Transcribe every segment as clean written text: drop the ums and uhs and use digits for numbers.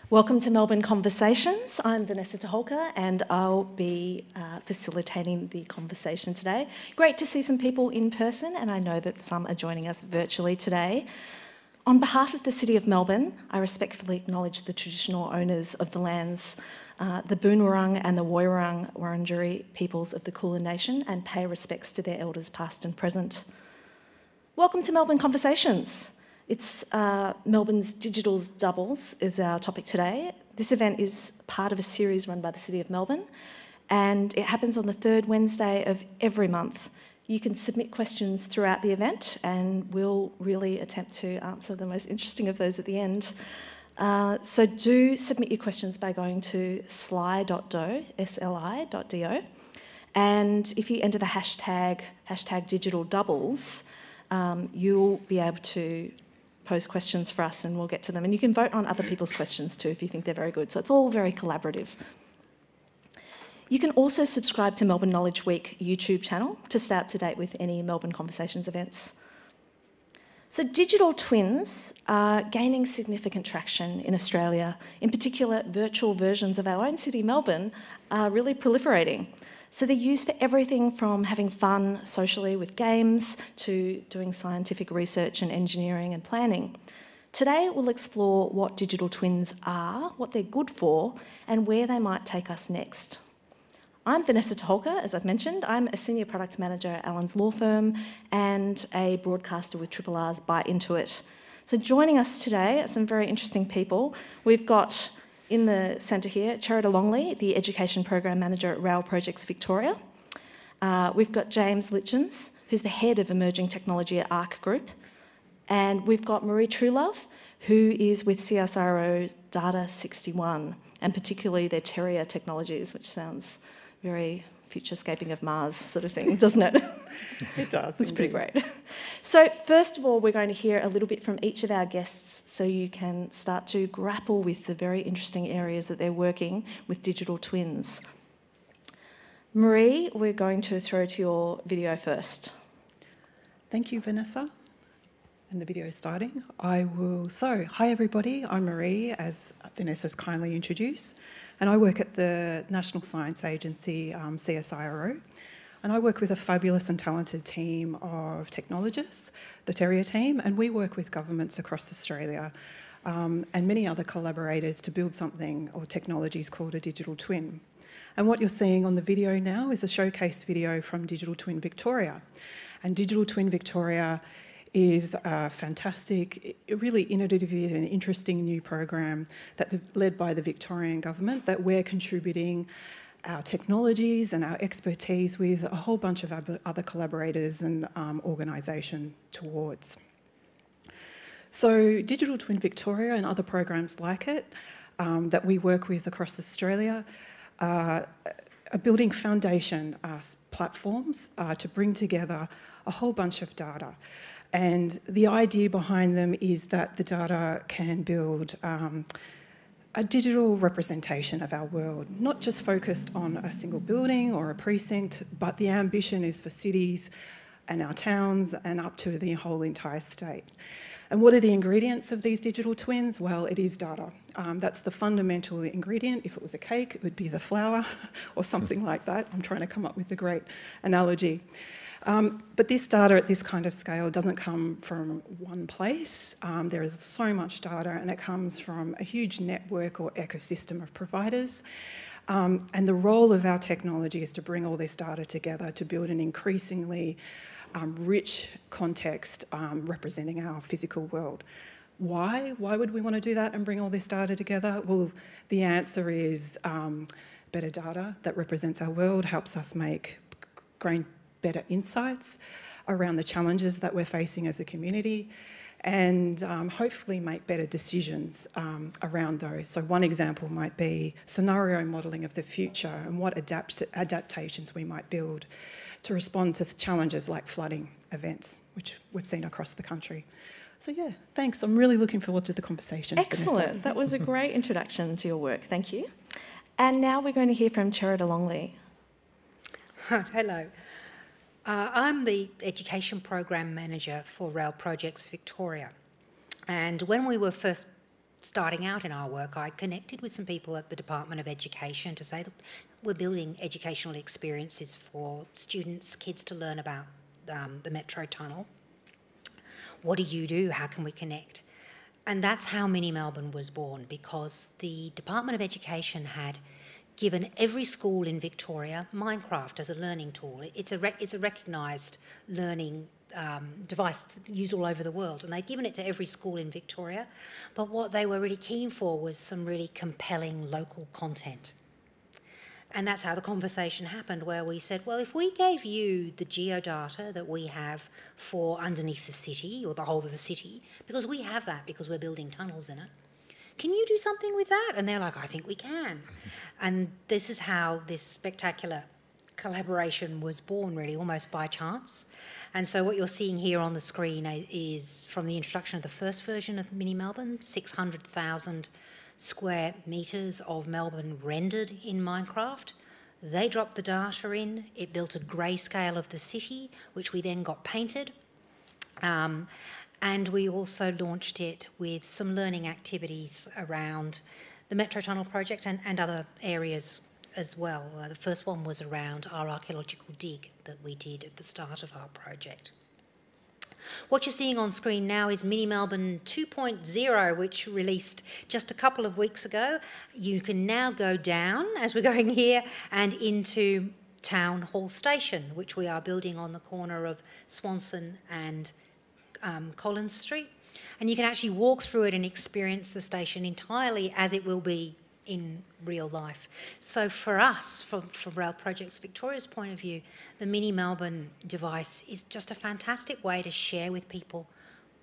Welcome to Melbourne Conversations. I'm Vanessa Taholka and I'll be facilitating the conversation today. Great to see some people in person, and I know that some are joining us virtually today. On behalf of the City of Melbourne, I respectfully acknowledge the traditional owners of the lands, the Boonwurrung and the Woiwurrung Wurundjeri peoples of the Kulin Nation, and pay respects to their elders past and present. Welcome to Melbourne Conversations. It's Melbourne's Digital Doubles is our topic today. This event is part of a series run by the City of Melbourne, and it happens on the third Wednesday of every month. You can submit questions throughout the event, and we'll really attempt to answer the most interesting of those at the end. So do submit your questions by going to sli.do, sli.do, and if you enter the hashtag Digital Doubles, you'll be able to post questions for us and we'll get to them. And you can vote on other people's questions too if you think they're very good. So it's all very collaborative. You can also subscribe to Melbourne Knowledge Week YouTube channel to stay up to date with any Melbourne Conversations events. So digital twins are gaining significant traction in Australia. In particular, virtual versions of our own city, Melbourne, are really proliferating. So they're used for everything from having fun socially with games to doing scientific research and engineering and planning. Today we'll explore what digital twins are, what they're good for, and where they might take us next. I'm Vanessa Taholka, as I've mentioned. I'm a Senior Product Manager at Allen's law firm and a broadcaster with Triple R's Bite Into It. So joining us today are some very interesting people. We've got in the centre here, Cherida Longley, the Education Program Manager at Rail Projects Victoria. We've got James Litchens, who's the Head of Emerging Technology at ARC Group. And we've got Marie Truelove, who is with CSIRO Data 61, and particularly their Terrier technologies, which sounds very futurescaping of Mars sort of thing, doesn't it? It does. It's pretty great. So first of all, we're going to hear a little bit from each of our guests so you can start to grapple with the very interesting areas that they're working with digital twins. Marie, we're going to throw to your video first. Thank you, Vanessa. And the video is starting. Hi everybody, I'm Marie, as Vanessa's kindly introduced, and I work at the National Science Agency, CSIRO, and I work with a fabulous and talented team of technologists, the Terrier team, and we work with governments across Australia and many other collaborators to build something or technologies called a digital twin. And what you're seeing on the video now is a showcase video from Digital Twin Victoria. And Digital Twin Victoria is a fantastic, really innovative and interesting new program led by the Victorian government that we're contributing our technologies and our expertise with a whole bunch of other collaborators and organisation towards. So Digital Twin Victoria and other programs like it that we work with across Australia are building foundation platforms to bring together a whole bunch of data. And the idea behind them is that the data can build a digital representation of our world, not just focused on a single building or a precinct, but the ambition is for cities and our towns and up to the whole entire state. And what are the ingredients of these digital twins? Well, it is data. That's the fundamental ingredient. If it was a cake, it would be the flour or something like that. I'm trying to come up with a great analogy. But this data at this kind of scale doesn't come from one place. There is so much data and it comes from a huge network or ecosystem of providers. And the role of our technology is to bring all this data together to build an increasingly rich context representing our physical world. Why? Why would we want to do that and bring all this data together? Well, the answer is better data that represents our world helps us gain better insights around the challenges that we're facing as a community and hopefully make better decisions around those. So one example might be scenario modelling of the future and what adaptations we might build to respond to challenges like flooding events, which we've seen across the country. So yeah, thanks. I'm really looking forward to the conversation. Excellent. Vanessa. That was a great introduction to your work. Thank you. And now we're going to hear from Cherida Longley. Hello. I'm the Education Program Manager for Rail Projects Victoria. And when we were first starting out in our work, I connected with some people at the Department of Education to say that we're building educational experiences for students, kids to learn about the Metro Tunnel. What do you do? How can we connect? And that's how Mini Melbourne was born, because the Department of Education had given every school in Victoria Minecraft as a learning tool. It's a recognised learning device used all over the world, and they'd given it to every school in Victoria. But what they were really keen for was some really compelling local content. And that's how the conversation happened, where we said, well, if we gave you the geodata that we have for underneath the city, or the whole of the city, because we have that because we're building tunnels in it, can you do something with that? And they're like, I think we can. And this is how this spectacular collaboration was born, really, almost by chance. And so what you're seeing here on the screen is from the introduction of the first version of Mini Melbourne, 600,000 square metres of Melbourne rendered in Minecraft. They dropped the data in, it built a grayscale of the city, which we then got painted. And we also launched it with some learning activities around the Metro Tunnel project and other areas as well. The first one was around our archaeological dig that we did at the start of our project. What you're seeing on screen now is Mini Melbourne 2.0, which released just a couple of weeks ago. You can now go down, as we're going here, and into Town Hall Station, which we are building on the corner of Swanson and Collins Street. And you can actually walk through it and experience the station entirely as it will be in real life. So for us, from Rail Projects Victoria's point of view, the Mini Melbourne device is just a fantastic way to share with people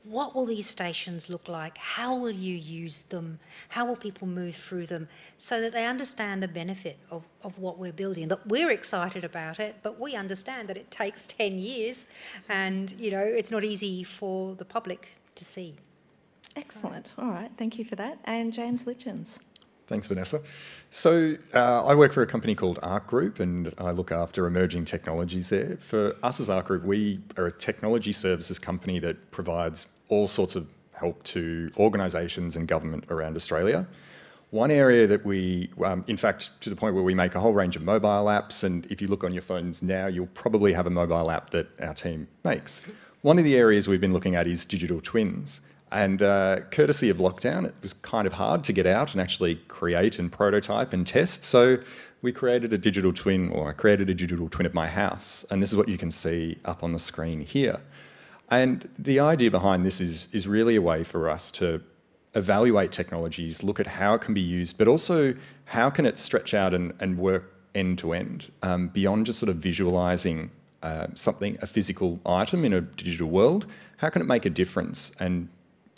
what will these stations look like, how will you use them, how will people move through them, so that they understand the benefit of what we're building, that we're excited about it, but we understand that it takes 10 years and, you know, it's not easy for the public to see. Excellent. All right, thank you for that. And James Litchens. Thanks, Vanessa. So I work for a company called ARC Group, and I look after emerging technologies there. For us as ARC Group, we are a technology services company that provides all sorts of help to organisations and government around Australia. One area that we, in fact, to the point where we make a whole range of mobile apps, and if you look on your phones now, you'll probably have a mobile app that our team makes. One of the areas we've been looking at is digital twins. And courtesy of lockdown, it was kind of hard to get out and actually create and prototype and test. So we created a digital twin, or I created a digital twin of my house. And this is what you can see up on the screen here. And the idea behind this is really a way for us to evaluate technologies, look at how it can be used, but also how can it stretch out and work end to end, beyond just sort of visualising something, a physical item in a digital world. How can it make a difference and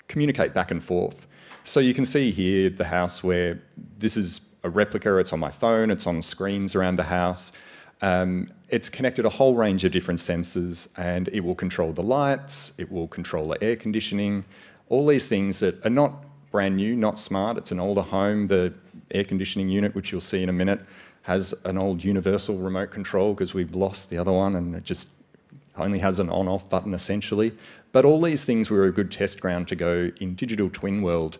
communicate back and forth? So you can see here the house where this is a replica, it's on my phone, it's on screens around the house. It's connected a whole range of different sensors, and it will control the lights, it will control the air conditioning, all these things that are not brand new, not smart. It's an older home. The air conditioning unit, which you'll see in a minute, has an old universal remote control because we've lost the other one, and it just only has an on-off button essentially. But all these things were a good test ground to go in digital twin world,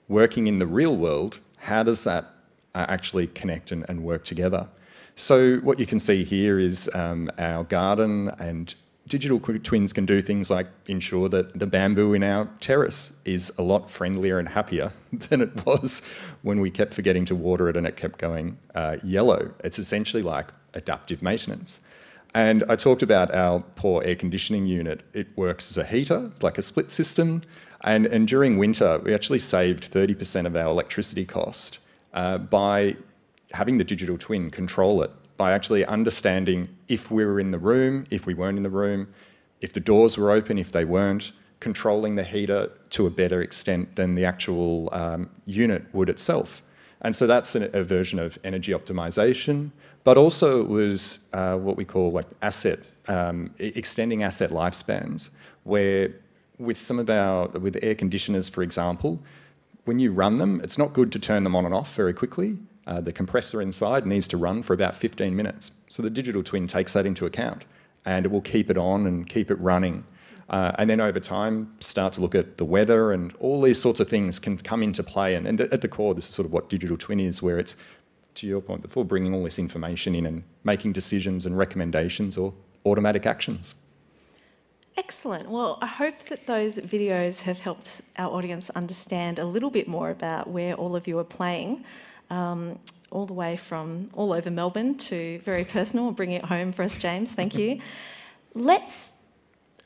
working in the real world, how does that actually connect and work together? So what you can see here is our garden, and digital twins can do things like ensure that the bamboo in our terrace is a lot friendlier and happier than it was when we kept forgetting to water it and it kept going yellow. It's essentially like adaptive maintenance. And I talked about our poor air conditioning unit. It works as a heater, it's like a split system. And during winter, we actually saved 30% of our electricity cost by having the digital twin control it, by actually understanding if we were in the room, if we weren't in the room, if the doors were open, if they weren't, controlling the heater to a better extent than the actual unit would itself. And so that's a version of energy optimization. But also it was what we call like extending asset lifespans, where with with air conditioners, for example, when you run them, it's not good to turn them on and off very quickly. The compressor inside needs to run for about 15 minutes. So the digital twin takes that into account, and it will keep it on and keep it running And then over time, start to look at the weather, and all these sorts of things can come into play. And at the core, this is sort of what digital twin is, where it's, to your point before, bringing all this information in and making decisions and recommendations or automatic actions. Excellent. Well, I hope that those videos have helped our audience understand a little bit more about where all of you are playing, all the way from all over Melbourne to very personal, bringing it home for us, James. Thank you. Let's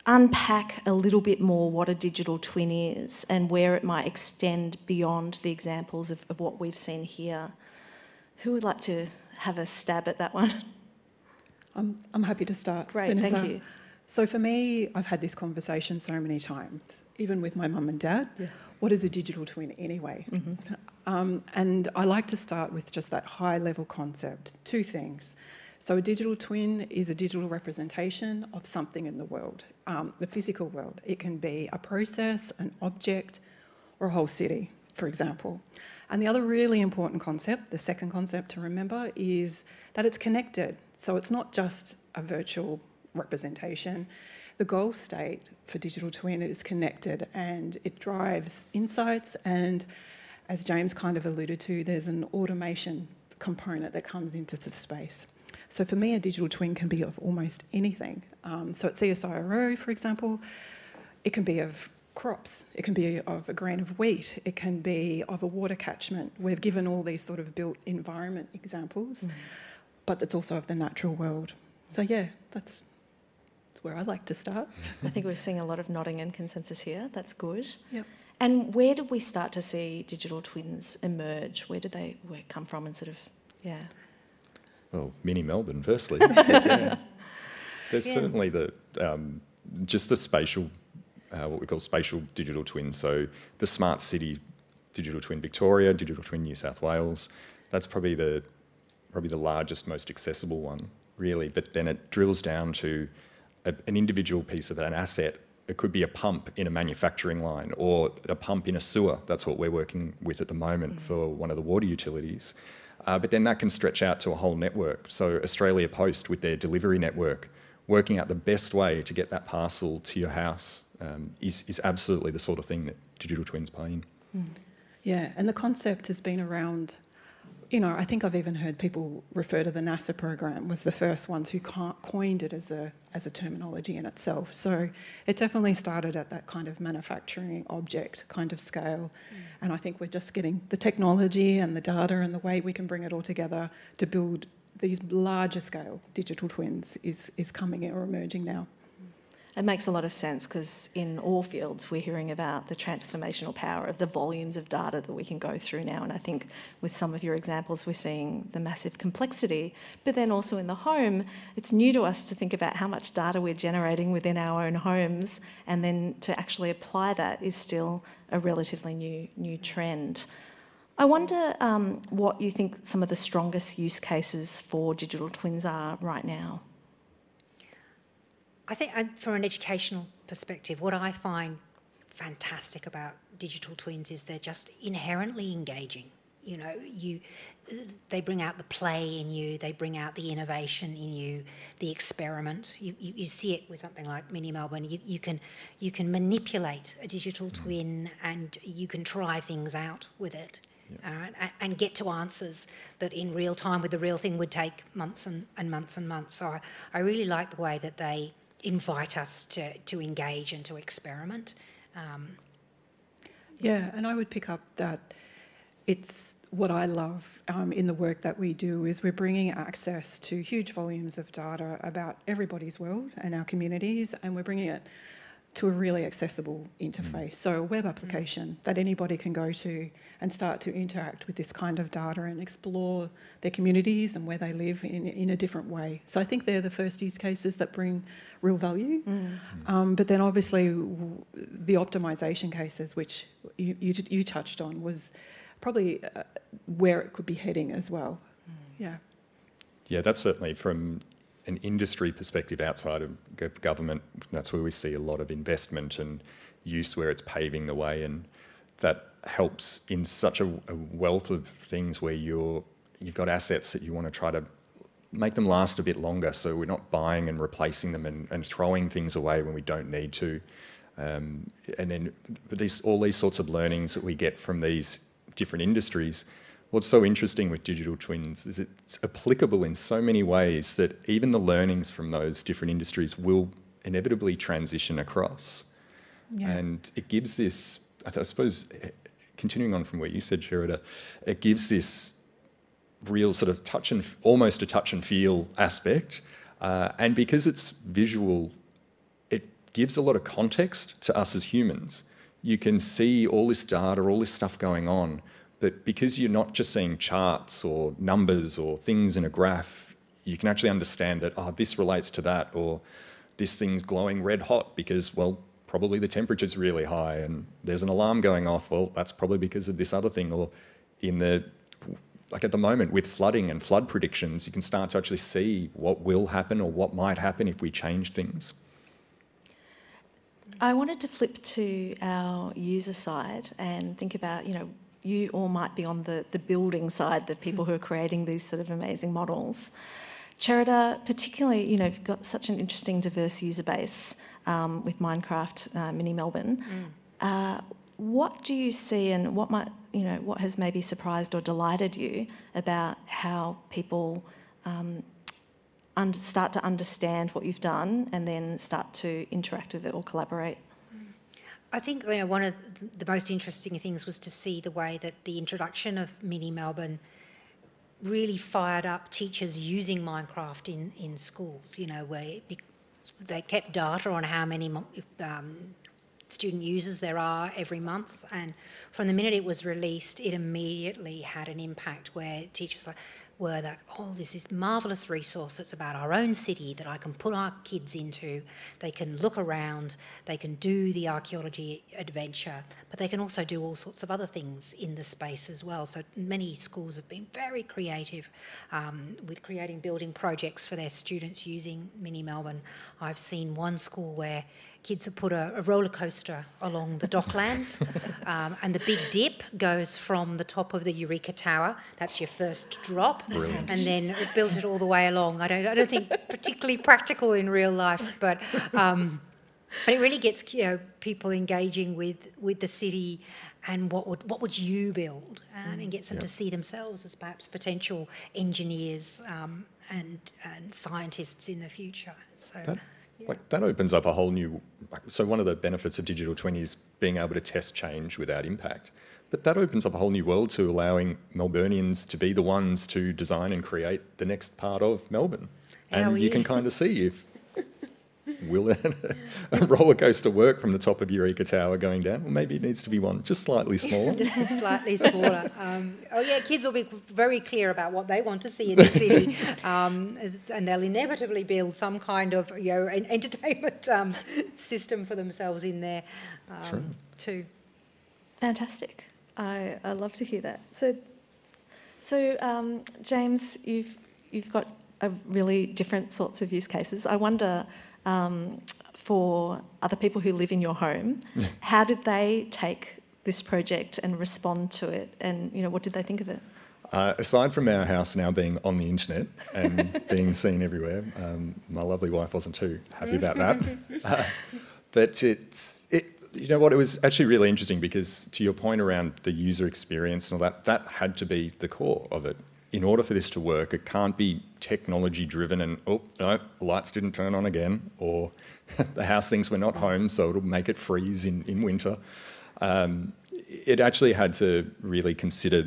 unpack a little bit more what a digital twin is and where it might extend beyond the examples of what we've seen here. Who would like to have a stab at that one? I'm happy to start. Great, Vanessa. thank you. So for me, I've had this conversation so many times, even with my mum and dad. Yeah. What is a digital twin anyway? And I like to start with just that high-level concept. Two things. So a digital twin is a digital representation of something in the world, the physical world. It can be a process, an object, or a whole city, for example. And the other really important concept, the second concept to remember, is that it's connected. So it's not just a virtual representation. The goal state for digital twin is connected, and it drives insights, and as James kind of alluded to, there's an automation component that comes into the space. So for me, a digital twin can be of almost anything. So at CSIRO, for example, it can be of crops, it can be of a grain of wheat, it can be of a water catchment. We've given all these sort of built environment examples, but it's also of the natural world. So yeah, that's where I like to start. I think we're seeing a lot of nodding and consensus here. That's good. Yep. And where did we start to see digital twins emerge? Where did they come from and sort of, yeah? Well, mini Melbourne, firstly. Yeah. There's certainly just the spatial, what we call spatial digital twins. So the smart city digital twin Victoria, digital twin New South Wales. That's probably the largest, most accessible one, really. But then it drills down to an individual piece of an asset. It could be a pump in a manufacturing line or a pump in a sewer. That's what we're working with at the moment for one of the water utilities. But then that can stretch out to a whole network. So Australia Post, with their delivery network, working out the best way to get that parcel to your house is absolutely the sort of thing that digital twins play in. Yeah, and the concept has been around, you know, I think I've even heard people refer to the NASA program was the first ones who coined it as a terminology in itself. So it definitely started at that kind of manufacturing object kind of scale. And I think we're just getting the technology and the data and the way we can bring it all together to build these larger scale digital twins is coming or emerging now. It makes a lot of sense because in all fields we're hearing about the transformational power of the volumes of data that we can go through now, and I think with some of your examples we're seeing the massive complexity, but then also in the home it's new to us to think about how much data we're generating within our own homes, and then to actually apply that is still a relatively new trend. I wonder what you think some of the strongest use cases for digital twins are right now. I think from an educational perspective, what I find fantastic about digital twins is they're just inherently engaging. You know, they bring out the play in you, they bring out the innovation in you, the experiment. You see it with something like Mini Melbourne. You can manipulate a digital twin and you can try things out with it. And get to answers that in real time with the real thing would take months and months and months. So I really like the way that they invite us to engage and to experiment. Yeah, and I would pick up that it's what I love in the work that we do is we're bringing access to huge volumes of data about everybody's world and our communities, and we're bringing it to a really accessible interface. So a web application that anybody can go to and start to interact with this kind of data and explore their communities and where they live in a different way. So I think they're the first use cases that bring real value. But then obviously the optimisation cases, which you touched on, was probably where it could be heading as well. Yeah, that's certainly from an industry perspective outside of government. That's where we see a lot of investment and use where it's paving the way, and that helps in such a wealth of things where you've got assets that you want to try to make them last a bit longer, so we're not buying and replacing them and throwing things away when we don't need to. And then all these sorts of learnings that we get from these different industries. What's so interesting with digital twins is it's applicable in so many ways that even the learnings from those different industries will inevitably transition across. Yeah. And it gives this, I suppose, continuing on from what you said, Sherida, it gives this real sort of almost a touch and feel aspect. And because it's visual, it gives a lot of context to us as humans. You can see all this data, all this stuff going on, but because you're not just seeing charts or numbers or things in a graph, you can actually understand that, oh, this relates to that, or this thing's glowing red hot because, well, probably the temperature's really high and there's an alarm going off. Well, that's probably because of this other thing. Or like at the moment with flooding and flood predictions, you can start to actually see what will happen or what might happen if we change things. I wanted to flip to our user side and think about, you all might be on the building side, the people who are creating these sort of amazing models. Cherida, particularly, you've got such an interesting, diverse user base with Minecraft Mini Melbourne. What do you see, and what has maybe surprised or delighted you about how people start to understand what you've done and then start to interact with it or collaborate? I think one of the most interesting things was to see the way that the introduction of Mini Melbourne really fired up teachers using Minecraft in schools, where they kept data on how many student users there are every month, and from the minute it was released, it immediately had an impact where teachers were like, oh, this is a marvellous resource that's about our own city that I can put our kids into. They can look around, they can do the archaeology adventure, but they can also do all sorts of other things in the space as well. So many schools have been very creative with creating building projects for their students using Mini Melbourne. I've seen one school where kids have put a roller coaster along the docklands and the big dip goes from the top of the Eureka Tower. That's your first drop. Brilliant. And then it built it all the way along. I don't think particularly practical in real life, but it really gets people engaging with the city and what would you build, and gets them to see themselves as perhaps potential engineers and scientists in the future. So. That opens up a whole new... So one of the benefits of digital twin is being able to test change without impact. But that opens up a whole new world to allowing Melburnians to be the ones to design and create the next part of Melbourne. And you can kind of see if... Will a roller coaster work from the top of Eureka Tower going down? Well, maybe it needs to be one just slightly smaller. Just slightly smaller. Kids will be very clear about what they want to see in the city, and they'll inevitably build some kind of an entertainment system for themselves in there too. Fantastic. I love to hear that. So James, you've got a really different sorts of use cases. I wonder, for other people who live in your home, how did they take this project and respond to it, and what did they think of it? Aside from our house now being on the internet and being seen everywhere, my lovely wife wasn't too happy about that. But it was actually really interesting because, to your point around the user experience and all that had to be the core of it. In order for this to work, it can't be technology driven and, oh, no, the lights didn't turn on again, or the house thinks we're not home, so it'll make it freeze in winter. It actually had to really consider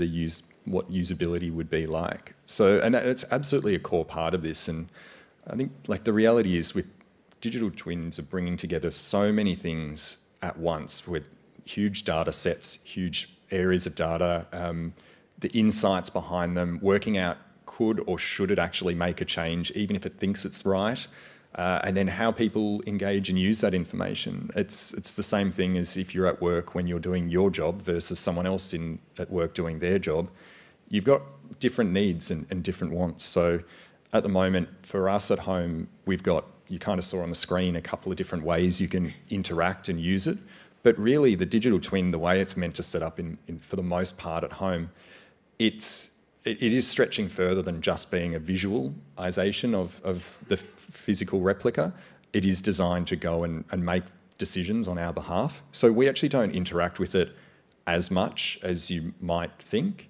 what usability would be like. So, and it's absolutely a core part of this. And I think the reality is with digital twins are bringing together so many things at once with huge data sets, huge areas of data, the insights behind them, working out could or should it actually make a change, even if it thinks it's right, and then how people engage and use that information. It's the same thing as if you're at work when you're doing your job versus someone else at work doing their job. You've got different needs and different wants. So at the moment, for us at home, we've got, you kind of saw on the screen, a couple of different ways you can interact and use it. But really, the digital twin, the way it's meant to set up for the most part at home, it's it is stretching further than just being a visualisation of the physical replica. It is designed to go and make decisions on our behalf. So we actually don't interact with it as much as you might think.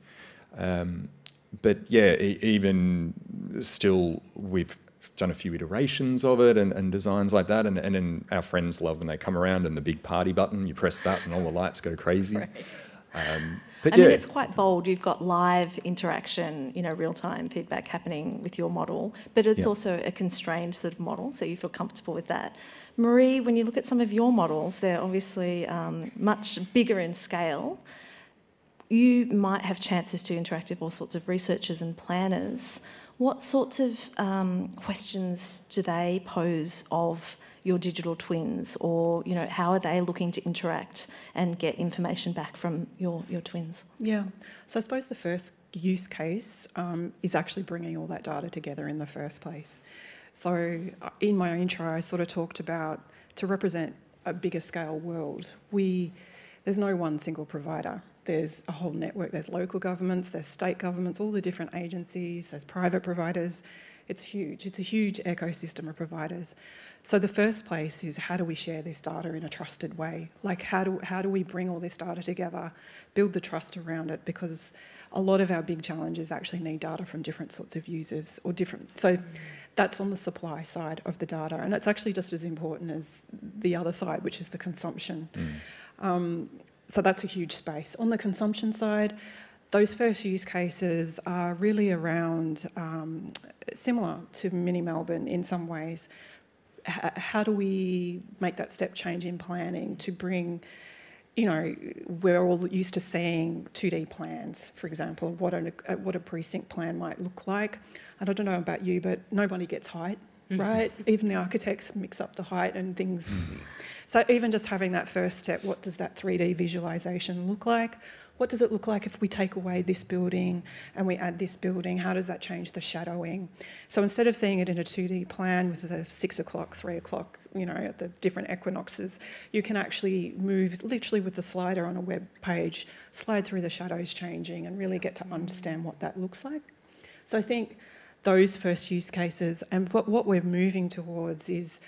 But yeah, even still, we've done a few iterations of it and designs like that. And then our friends love when they come around and the big party button, you press that and all the lights go crazy. Right. But I yeah, mean, it's quite bold. You've got live interaction, real-time feedback happening with your model, but it's also a constrained sort of model, so you feel comfortable with that. Marie, when you look at some of your models, they're obviously much bigger in scale. You might have chances to interact with all sorts of researchers and planners. What sorts of questions do they pose of your digital twins, or how are they looking to interact and get information back from your twins? Yeah, so I suppose the first use case is actually bringing all that data together in the first place. So in my intro, I sort of talked about, to represent a bigger scale world, there's no one single provider. There's a whole network. There's local governments, there's state governments, all the different agencies, there's private providers. It's huge. It's a huge ecosystem of providers. So the first place is, how do we share this data in a trusted way? Like, how do we bring all this data together, build the trust around it? Because a lot of our big challenges actually need data from different sorts of users or different. So that's on the supply side of the data, and it's actually just as important as the other side, which is the consumption. So that's a huge space. On the consumption side, those first use cases are really around, similar to mini Melbourne in some ways. How do we make that step change in planning to bring, we're all used to seeing 2D plans, for example, what a precinct plan might look like. And I don't know about you, but nobody gets height, right? Even the architects mix up the height and things. So even just having that first step, what does that 3D visualisation look like? What does it look like if we take away this building and we add this building? How does that change the shadowing? So instead of seeing it in a 2D plan with the 6 o'clock, 3 o'clock, at the different equinoxes, you can actually move literally with the slider on a web page, slide through the shadows changing and really get to understand what that looks like. So I think those first use cases, and what we're moving towards is,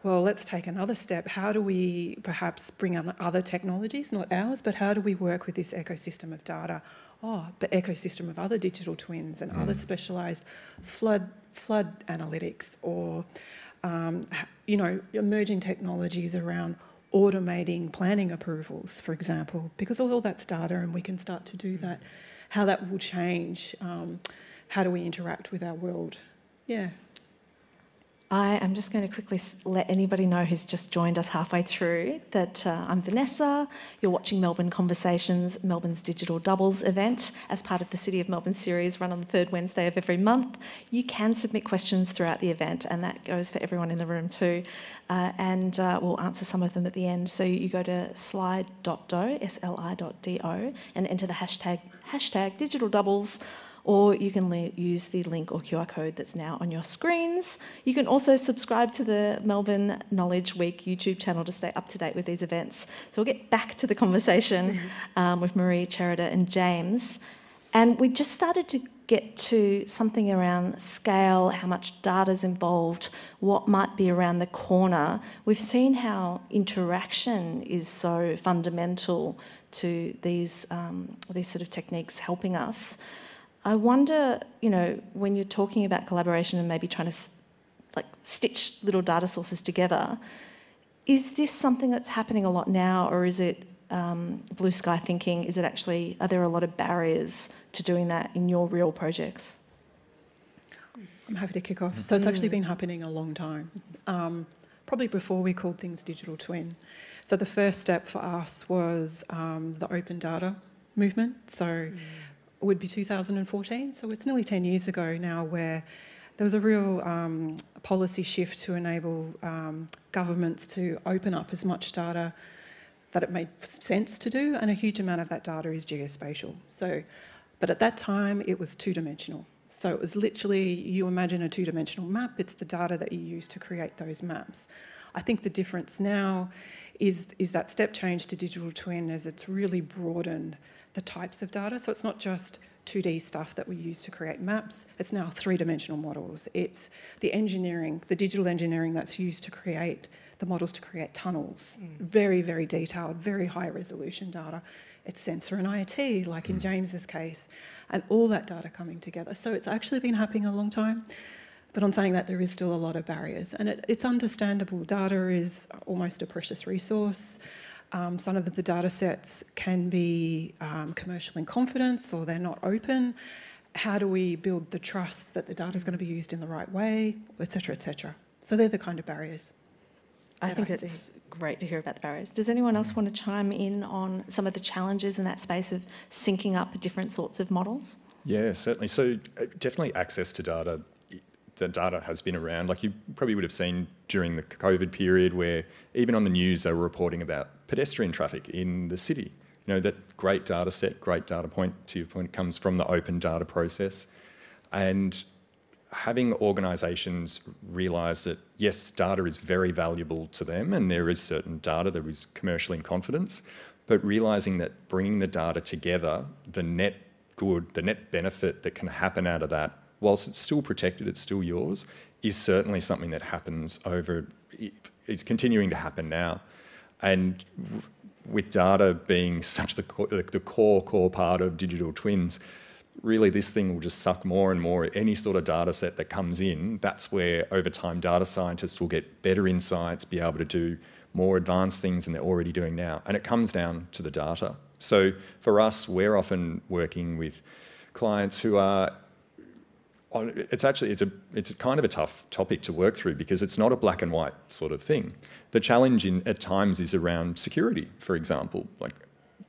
well, let's take another step. How do we perhaps bring on other technologies, not ours, but how do we work with this ecosystem of data? The ecosystem of other digital twins and other specialised flood analytics, or emerging technologies around automating planning approvals, for example, because all that's data and we can start to do that. How that will change. How do we interact with our world? Yeah. I am just going to quickly let anybody know who's just joined us halfway through that I'm Vanessa. You're watching Melbourne Conversations, Melbourne's Digital Doubles event as part of the City of Melbourne series run on the third Wednesday of every month. You can submit questions throughout the event, and that goes for everyone in the room too. And we'll answer some of them at the end. So you go to slide.do, sli.do, and enter the hashtag Digital Doubles, or you can use the link or QR code that's now on your screens. You can also subscribe to the Melbourne Knowledge Week YouTube channel to stay up to date with these events. So we'll get back to the conversation with Marie, Cherida and James. And we just started to get to something around scale, how much data's involved, what might be around the corner. We've seen how interaction is so fundamental to these sort of techniques helping us. I wonder, when you're talking about collaboration and maybe trying to stitch little data sources together, is this something that's happening a lot now, or is it blue sky thinking? Is it actually, are there a lot of barriers to doing that in your real projects? I'm happy to kick off. So it's actually been happening a long time, probably before we called things digital twin. So the first step for us was the open data movement. So it would be 2014, so it's nearly 10 years ago now, where there was a real policy shift to enable governments to open up as much data that it made sense to do, and a huge amount of that data is geospatial. So, but at that time, it was two-dimensional. So it was literally, you imagine a two-dimensional map, it's the data that you use to create those maps. I think the difference now is that step change to digital twin, as it's really broadened the types of data. So it's not just 2D stuff that we use to create maps. It's now three-dimensional models. It's the engineering, the digital engineering that's used to create the models to create tunnels. Very, very detailed, very high resolution data. It's sensor and IoT, like in James's case, and all that data coming together. So it's actually been happening a long time. But on saying that, there is still a lot of barriers. And it's understandable. Data is almost a precious resource. Some of the data sets can be commercial in confidence, or they're not open. How do we build the trust that the data is going to be used in the right way, et cetera, et cetera? So they're the kind of barriers. I think it's great to hear about the barriers. Does anyone else want to chime in on some of the challenges in that space of syncing up different sorts of models? Yeah, certainly. So definitely access to data. The data has been around. Like you probably would have seen during the COVID period, where even on the news they were reporting about pedestrian traffic in the city. You know, that great data set, great data point, to your point, comes from the open data process. And having organisations realise that, yes, data is very valuable to them, and there is certain data that is commercial in confidence, but realising that bringing the data together, the net good, the net benefit that can happen out of that, whilst it's still protected, it's still yours, is certainly something that happens it's continuing to happen now. And with data being such the core part of digital twins, really this thing will just suck more and more. Any sort of data set that comes in, that's where over time data scientists will get better insights, be able to do more advanced things than they're already doing now. And it comes down to the data. So for us, we're often working with clients who are it's kind of a tough topic to work through, because it's not a black and white sort of thing. The challenge at times is around security, for example. Like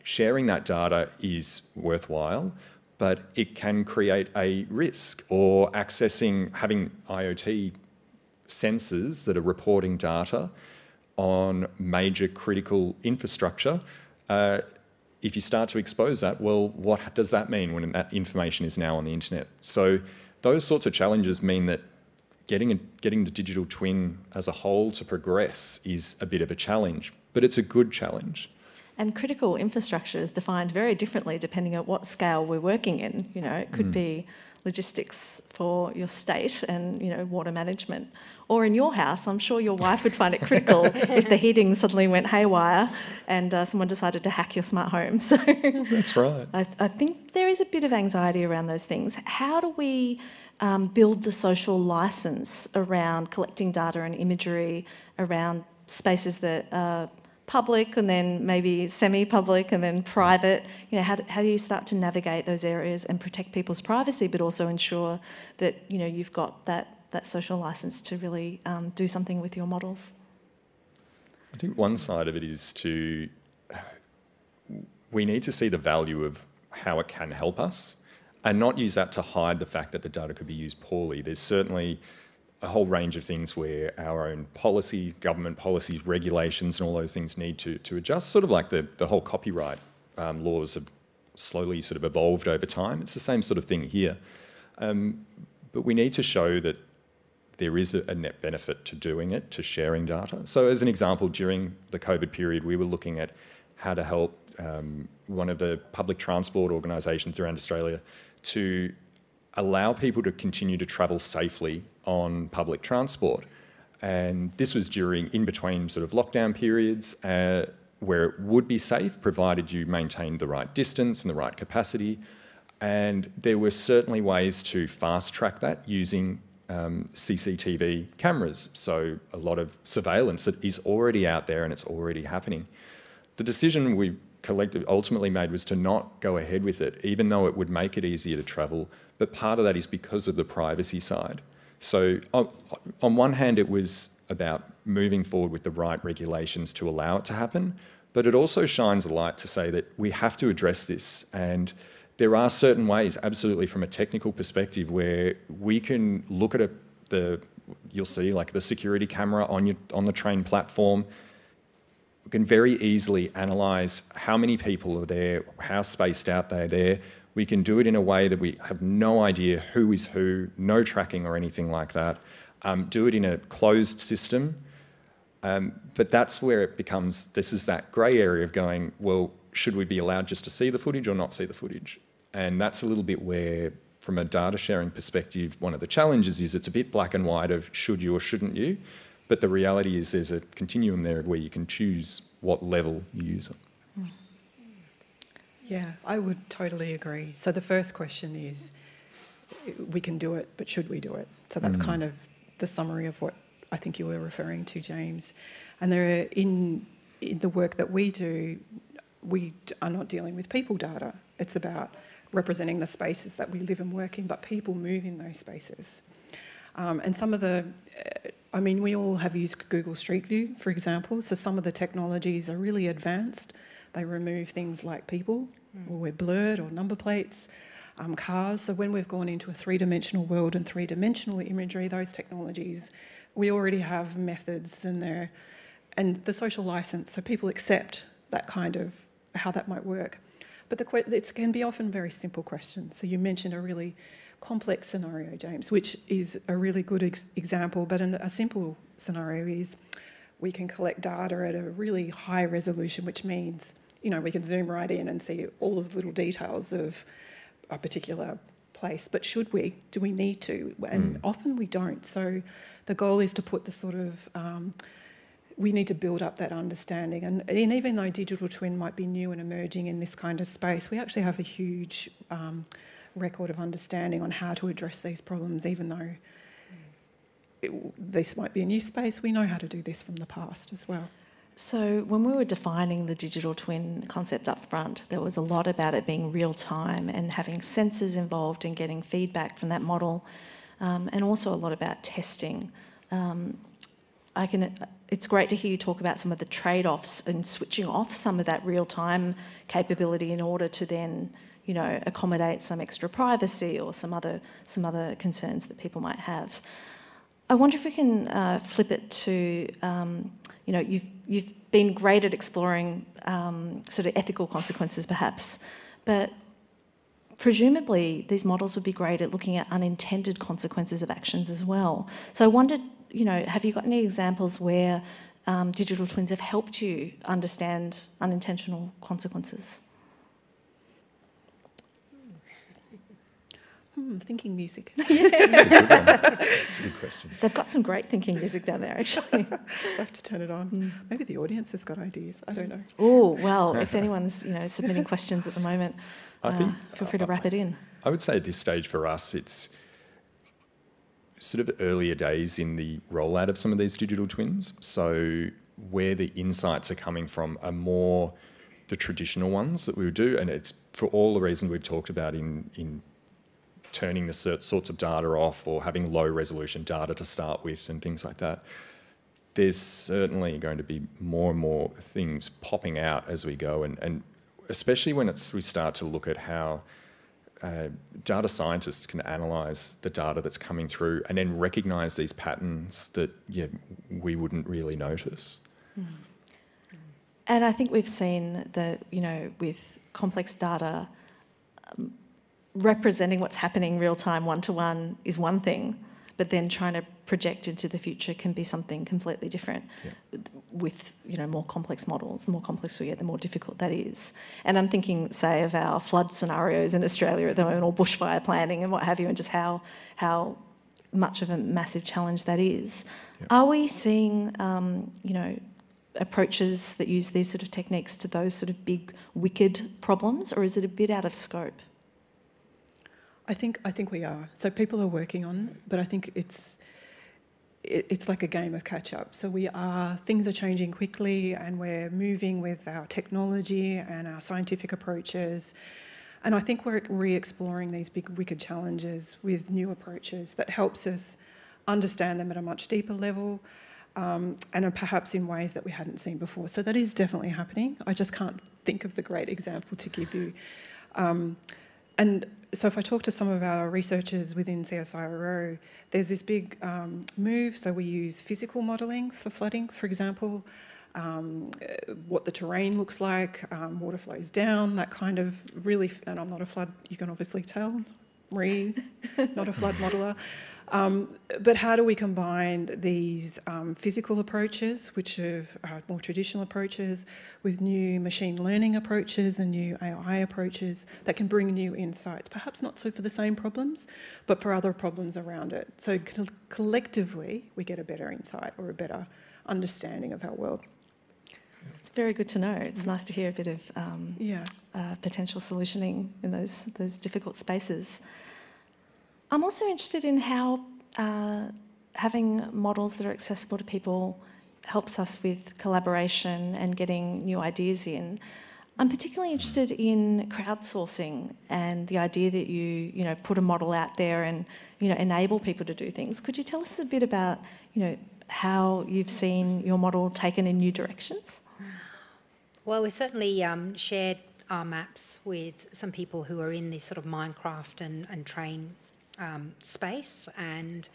sharing that data is worthwhile, but it can create a risk, or having IoT sensors that are reporting data on major critical infrastructure. If you start to expose that, well, what does that mean when that information is now on the internet? So those sorts of challenges mean that getting the digital twin as a whole to progress is a bit of a challenge, but it's a good challenge. And critical infrastructure is defined very differently depending on what scale we're working in. You know, it could be logistics for your state and, you know, water management. Or in your house, I'm sure your wife would find it critical if the heating suddenly went haywire and someone decided to hack your smart home. So that's right. I think there is a bit of anxiety around those things. How do we build the social licence around collecting data and imagery around spaces that are public and then maybe semi-public and then private? You know, how do you start to navigate those areas and protect people's privacy, but also ensure that, you know, you've got that social licence to really do something with your models? I think one side of it is we need to see the value of how it can help us and not use that to hide the fact that the data could be used poorly. There's certainly a whole range of things where our own policy, government policies, regulations and all those things need to adjust, sort of like the whole copyright laws have slowly sort of evolved over time. It's the same sort of thing here. But we need to show that there is a net benefit to doing it, to sharing data. So as an example, during the COVID period, we were looking at how to help one of the public transport organisations around Australia to allow people to continue to travel safely on public transport. And this was in between sort of lockdown periods where it would be safe, provided you maintained the right distance and the right capacity. And there were certainly ways to fast track that using CCTV cameras. So a lot of surveillance that is already out there and it's already happening. The decision we ultimately made was to not go ahead with it, even though it would make it easier to travel. But part of that is because of the privacy side. So on one hand, it was about moving forward with the right regulations to allow it to happen, but it also shines a light to say that we have to address this. And there are certain ways, absolutely, from a technical perspective, where we can look at you'll see like the security camera on the train platform. We can very easily analyse how many people are there, how spaced out they're there. We can do it in a way that we have no idea who is who, no tracking or anything like that. Do it in a closed system. But that's where it becomes, this is that grey area of going, well, should we be allowed just to see the footage or not see the footage? And that's a little bit where, from a data sharing perspective, one of the challenges is it's a bit black and white of should you or shouldn't you. But the reality is there's a continuum there where you can choose what level you use it. Yeah, I would totally agree. So the first question is, we can do it, but should we do it? So that's kind of the summary of what I think you were referring to, James. And there are, in the work that we do, we are not dealing with people data. It's about representing the spaces that we live and work in, but people move in those spaces. And some of the, I mean, we all have used Google Street View, for example, so some of the technologies are really advanced. They remove things like people, or we're blurred, or number plates, cars. So when we've gone into a three-dimensional world and three-dimensional imagery, those technologies, we already have methods in there, and the social license, so people accept that kind of, how that might work. But it can be often very simple questions. So you mentioned a really complex scenario, James, which is a really good example, but a simple scenario is we can collect data at a really high resolution, which means, you know, we can zoom right in and see all of the little details of a particular place. But should we? Do we need to? And often we don't. So the goal is to put the sort of, we need to build up that understanding. And even though digital twin might be new and emerging in this kind of space, we actually have a huge record of understanding on how to address these problems, even though this might be a new space. We know how to do this from the past as well. So when we were defining the digital twin concept up front, there was a lot about it being real time and having sensors involved in getting feedback from that model, and also a lot about testing. It's great to hear you talk about some of the trade-offs and switching off some of that real-time capability in order to then, you know, accommodate some extra privacy or some other concerns that people might have. I wonder if we can flip it to, you know, you've been great at exploring sort of ethical consequences, perhaps, but presumably these models would be great at looking at unintended consequences of actions as well. So I wondered, you know, have you got any examples where digital twins have helped you understand unintentional consequences? Thinking music. It's a good question. They've got some great thinking music down there, actually. I have to turn it on. Maybe the audience has got ideas. I don't know. Oh, well, if anyone's, you know, submitting questions at the moment, I think, feel free to wrap it in. I would say at this stage for us, it's sort of earlier days in the rollout of some of these digital twins. So where the insights are coming from are more the traditional ones that we would do, and it's for all the reasons we've talked about in turning the sorts of data off or having low resolution data to start with and things like that. There's certainly going to be more and more things popping out as we go, and especially when we start to look at how data scientists can analyse the data that's coming through and then recognise these patterns that we wouldn't really notice. And I think we've seen that, you know, with complex data, representing what's happening real time, one-to-one, is one thing, but then trying to project into the future can be something completely different. With, you know, more complex models. The more complex we get, the more difficult that is. And I'm thinking, say, of our flood scenarios in Australia at the moment, or bushfire planning and what have you, and just how much of a massive challenge that is. Are we seeing, you know, approaches that use these sort of techniques to those sort of big, wicked problems, or is it a bit out of scope? I think we are. So people are working on it, but I think it's like a game of catch up. So things are changing quickly, and we're moving with our technology and our scientific approaches. And I think we're re-exploring these big wicked challenges with new approaches that helps us understand them at a much deeper level, and perhaps in ways that we hadn't seen before. So that is definitely happening. I just can't think of the great example to give you. And so if I talk to some of our researchers within CSIRO, there's this big move. So we use physical modelling for flooding, for example, what the terrain looks like, water flows down, that kind of really, and I'm not a flood, you can obviously tell, Marie, not a flood modeller. But how do we combine these physical approaches, which are more traditional approaches, with new machine learning approaches and new AI approaches that can bring new insights, perhaps not so for the same problems, but for other problems around it. So collectively, we get a better insight or a better understanding of our world. It's very good to know. It's nice to hear a bit of Yeah. potential solutioning in those difficult spaces. I'm also interested in how having models that are accessible to people helps us with collaboration and getting new ideas in. I'm particularly interested in crowdsourcing and the idea that you know, put a model out there and, you know, enable people to do things. Could you tell us a bit about, you know, how you've seen your model taken in new directions? Well, we certainly shared our maps with some people who are in this sort of Minecraft and train space, and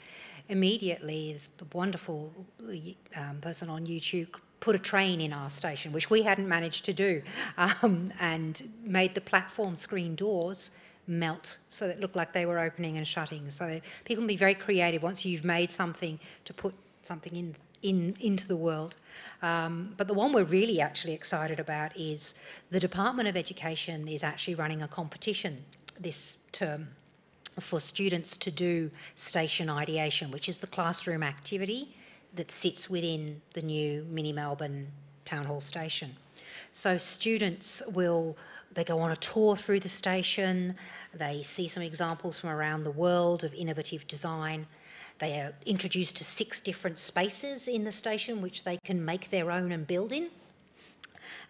immediately the wonderful person on YouTube put a train in our station, which we hadn't managed to do, and made the platform screen doors melt so that it looked like they were opening and shutting. So people can be very creative once you've made something to put something into the world. But the one we're really actually excited about is the Department of Education is actually running a competition this term for students to do station ideation, which is the classroom activity that sits within the new mini Melbourne Town Hall station. So students they go on a tour through the station, they see some examples from around the world of innovative design. They are introduced to 6 different spaces in the station which they can make their own and build in.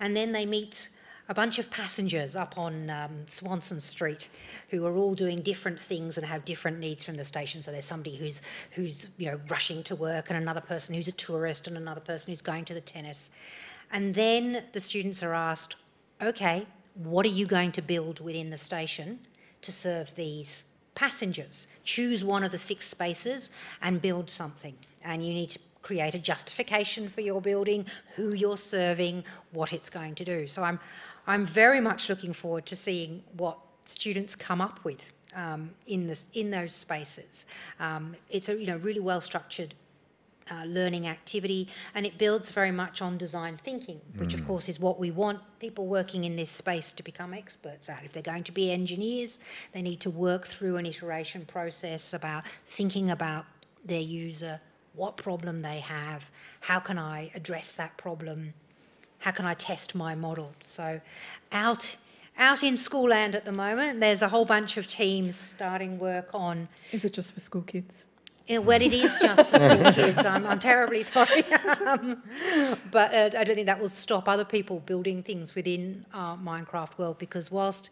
And then they meet a bunch of passengers up on Swanson Street who are all doing different things and have different needs from the station. So there's somebody who's you know, rushing to work, and another person who's a tourist, and another person who's going to the tennis. And then the students are asked, okay, what are you going to build within the station to serve these passengers? Choose one of the 6 spaces and build something. And you need to create a justification for your building, who you're serving, what it's going to do. So I'm very much looking forward to seeing what students come up with in those spaces. It's a, you know, really well structured learning activity, and it builds very much on design thinking, which of course is what we want people working in this space to become experts at. If they're going to be engineers, they need to work through an iteration process about thinking about their user, what problem they have, how can I address that problem, how can I test my model. So out in school land at the moment, there's a whole bunch of teams starting work on... Is it just for school kids? Well, it is just for school kids. I'm terribly sorry. But I don't think that will stop other people building things within our Minecraft world, because whilst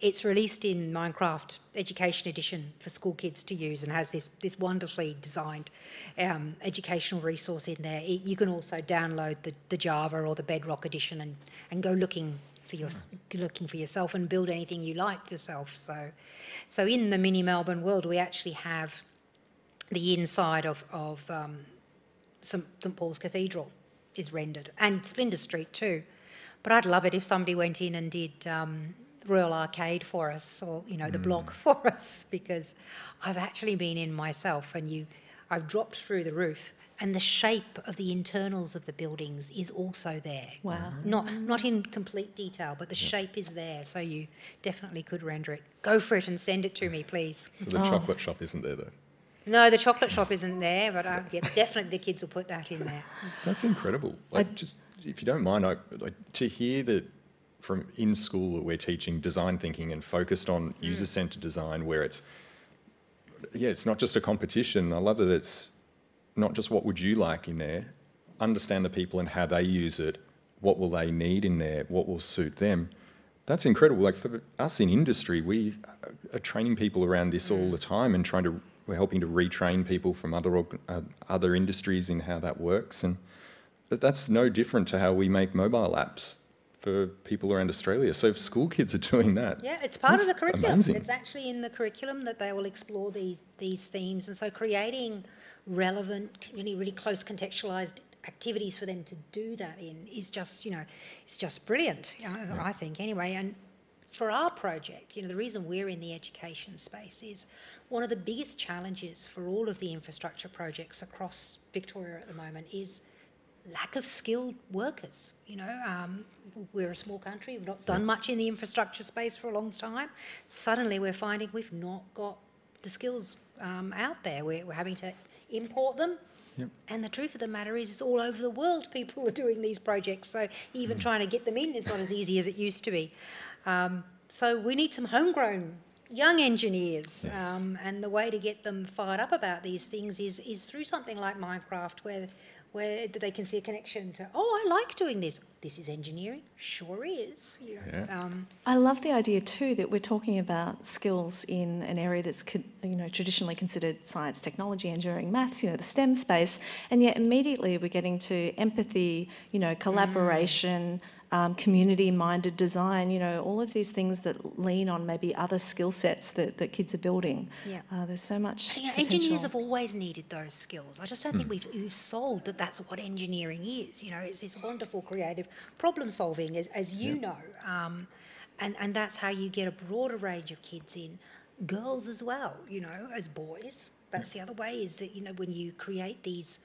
it's released in Minecraft Education Edition for school kids to use and has this wonderfully designed educational resource in there, you can also download the Java or the Bedrock Edition and go looking for yourself and build anything you like yourself. So in the mini Melbourne world, we actually have the inside of St Paul's Cathedral is rendered, and Splendor Street too. But I'd love it if somebody went in and did Royal Arcade for us, or, you know, the block for us, because I've actually been in myself, and I've dropped through the roof, and the shape of the internals of the buildings is also there. Wow. Not in complete detail, but the shape is there, so you definitely could render it. Go for it and send it to me, please. So the chocolate shop isn't there, though? No, the chocolate shop isn't there, but yeah, definitely the kids will put that in there. That's incredible. Just, if you don't mind, to hear that from in school that we're teaching design thinking and focused on user-centered design, where it's not just a competition. I love that it's not just what would you like in there, understand the people and how they use it, what will they need in there, what will suit them. That's incredible. Like, for us in industry, we are training people around this all the time, and we're helping to retrain people from other industries in how that works. And that's no different to how we make mobile apps for people around Australia. So if school kids are doing that... Yeah, it's part of the curriculum. Amazing. It's actually in the curriculum that they will explore these themes. And so creating relevant, really close contextualised activities for them to do that in is just, you know, it's just brilliant, I think, anyway. And for our project, the reason we're in the education space is one of the biggest challenges for all of the infrastructure projects across Victoria at the moment is lack of skilled workers. We're a small country, we've not done much in the infrastructure space for a long time. Suddenly we're finding we've not got the skills out there. We're having to import them. Yep. And the truth of the matter is, it's all over the world people are doing these projects, so even trying to get them in is not as easy as it used to be. So we need some homegrown young engineers, Yes. and the way to get them fired up about these things is through something like Minecraft, where they can see a connection to, I like doing this. This is engineering, sure is. Yeah. I love the idea too that we're talking about skills in an area that's traditionally considered science, technology, engineering, maths, the STEM space, and yet immediately we're getting to empathy, collaboration, community-minded design, all of these things that lean on maybe other skill sets that kids are building. Yeah. There's so much potential. Engineers have always needed those skills. I just don't think we've sold that that's what engineering is. It's this wonderful creative problem solving, as you know, and that's how you get a broader range of kids in. Girls as well, as boys. That's the other way, is that, when you create these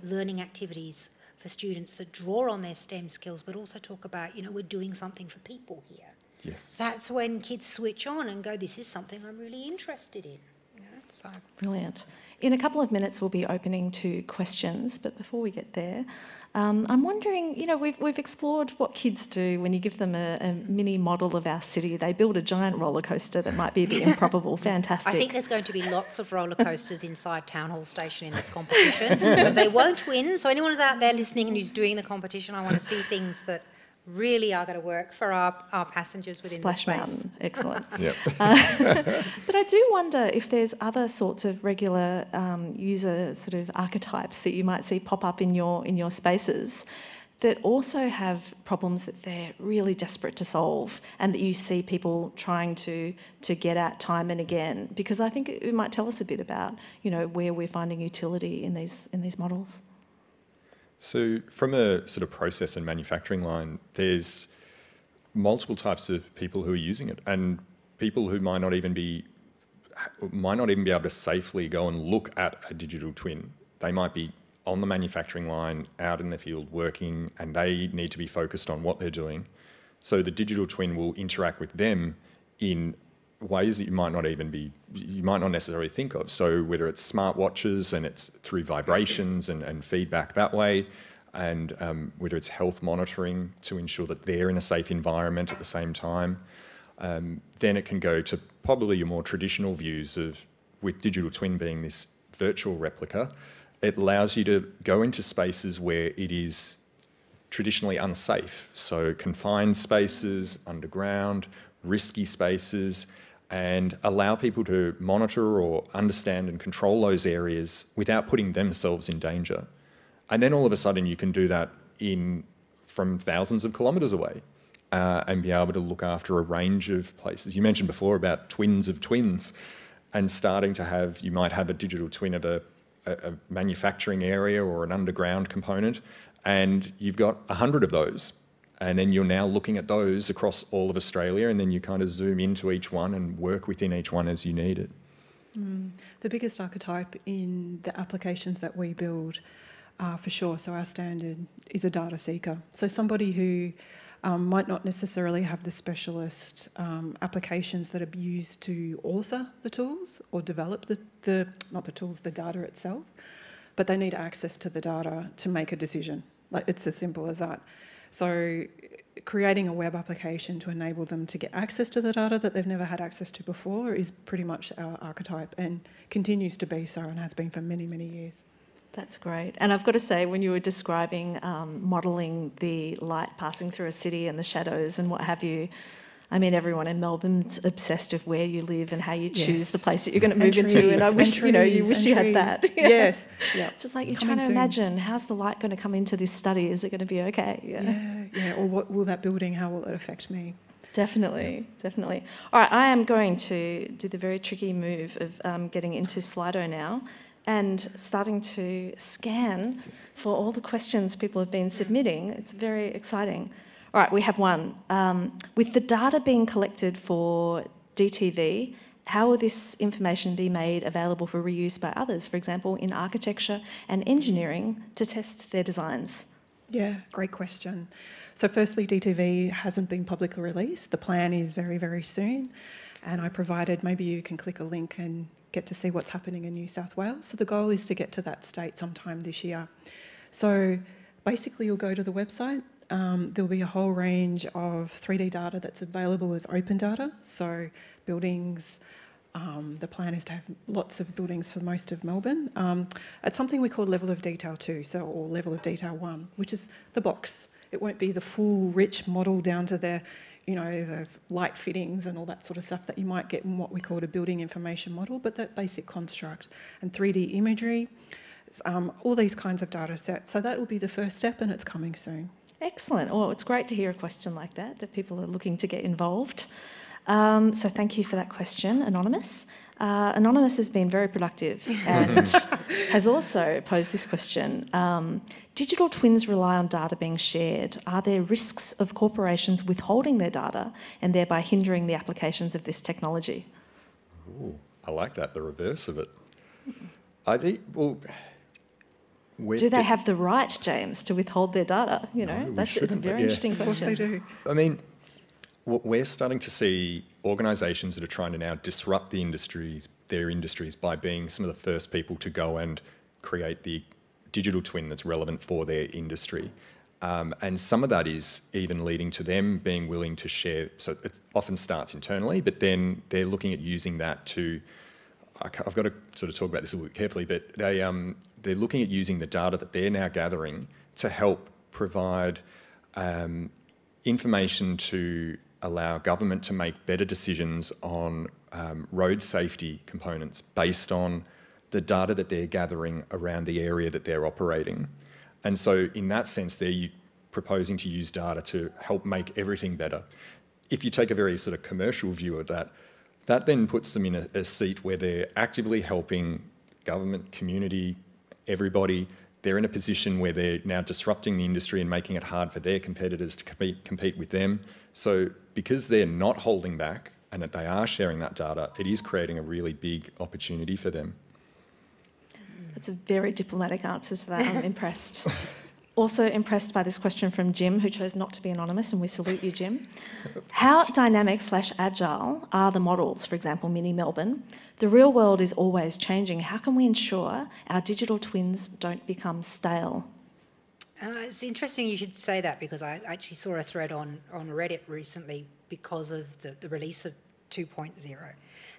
learning activities for students that draw on their STEM skills, but also talk about, we're doing something for people here. Yes. That's when kids switch on and go, this is something I'm really interested in. So. Brilliant. In a couple of minutes, we'll be opening to questions, but before we get there, I'm wondering, we've explored what kids do when you give them a mini model of our city. They build a giant roller coaster that might be a bit improbable. Fantastic. I think there's going to be lots of roller coasters inside Town Hall Station in this competition, but they won't win. So anyone who's out there listening and who's doing the competition, I want to see things that really are going to work for our passengers within Splash the space. Mountain, excellent. Yep. But I do wonder if there's other sorts of regular user sort of archetypes that you might see pop up in your spaces that also have problems that they're really desperate to solve, and that you see people trying to get at time and again. Because I think it might tell us a bit about where we're finding utility in these models. So from a sort of process and manufacturing line, there's multiple types of people who are using it, and people who might not even be able to safely go and look at a digital twin. They might be on the manufacturing line, out in the field working, and they need to be focused on what they're doing. So the digital twin will interact with them in ways that you might not necessarily think of. So whether it's smartwatches and it's through vibrations and feedback that way, and whether it's health monitoring to ensure that they're in a safe environment at the same time, then it can go to probably your more traditional views of, with digital twin being this virtual replica, it allows you to go into spaces where it is traditionally unsafe. So confined spaces, underground, risky spaces, and allow people to monitor or understand and control those areas without putting themselves in danger. And then all of a sudden you can do that from thousands of kilometres away and be able to look after a range of places. You mentioned before about twins of twins, and starting to you might have a digital twin of a manufacturing area or an underground component, and you've got 100 of those. And then you're now looking at those across all of Australia, and then you kind of zoom into each one and work within each one as you need it. The biggest archetype in the applications that we build, for sure, so our standard is a data seeker. So somebody who might not necessarily have the specialist applications that are used to author the tools or develop the data itself, but they need access to the data to make a decision. Like, it's as simple as that. So creating a web application to enable them to get access to the data that they've never had access to before is pretty much our archetype, and continues to be so, and has been for many, many years. That's great. And I've got to say, when you were describing modelling the light passing through a city and the shadows and what have you, I mean, everyone in Melbourne's obsessed with where you live and how you choose the place that you're going to move into. And I wish, you wish you had that. Yes. Yeah. It's just like you're trying to imagine, how's the light going to come into this study? Is it going to be okay? Yeah. Or what will that building, how will it affect me? Definitely. All right, I am going to do the very tricky move of getting into Slido now and starting to scan for all the questions people have been submitting. It's very exciting. All right, we have one. With the data being collected for DTV, how will this information be made available for reuse by others, for example, in architecture and engineering, to test their designs? Yeah, great question. So firstly, DTV hasn't been publicly released. The plan is very, very soon. And I provided, maybe you can click a link and get to see what's happening in New South Wales. So the goal is to get to that state sometime this year. So basically you'll go to the website. There'll be a whole range of 3D data that's available as open data. So buildings, the plan is to have lots of buildings for most of Melbourne. It's something we call level of detail 2, so, or level of detail 1, which is the box. It won't be the full rich model down to the, you know, the light fittings and all that sort of stuff that you might get in what we call a building information model, but that basic construct and 3D imagery, all these kinds of data sets. So that will be the first step, and it's coming soon. Excellent. Well, it's great to hear a question like that people are looking to get involved. So thank you for that question, Anonymous. Anonymous has been very productive and has also posed this question. Digital twins rely on data being shared. Are there risks of corporations withholding their data and thereby hindering the applications of this technology? Ooh, I like that, the reverse of it. I think, well... Do they have the right, James, to withhold their data? You know, No, it's a very interesting question. Of course they do. I mean, we're starting to see organisations that are trying to now disrupt their industries by being some of the first people to go and create the digital twin that's relevant for their industry. And some of that is even leading to them being willing to share. So it often starts internally, but then they're looking at using that to... I've got to sort of talk about this a little bit carefully, but they're looking at using the data that they're now gathering to help provide information to allow government to make better decisions on road safety components based on the data that they're gathering around the area that they're operating. And so in that sense, they're proposing to use data to help make everything better. If you take a very sort of commercial view of that, that then puts them in a seat where they're actively helping government, community, everybody. They're in a position where they're now disrupting the industry and making it hard for their competitors to compete with them. So because they're not holding back and that they are sharing that data, it is creating a really big opportunity for them. That's a very diplomatic answer to that. I'm impressed. Also impressed by this question from Jim, who chose not to be anonymous, and we salute you, Jim. How dynamic/agile are the models, for example, Mini Melbourne? The real world is always changing. How can we ensure our digital twins don't become stale? It's interesting you should say that, because I actually saw a thread on Reddit recently because of the release of 2.0.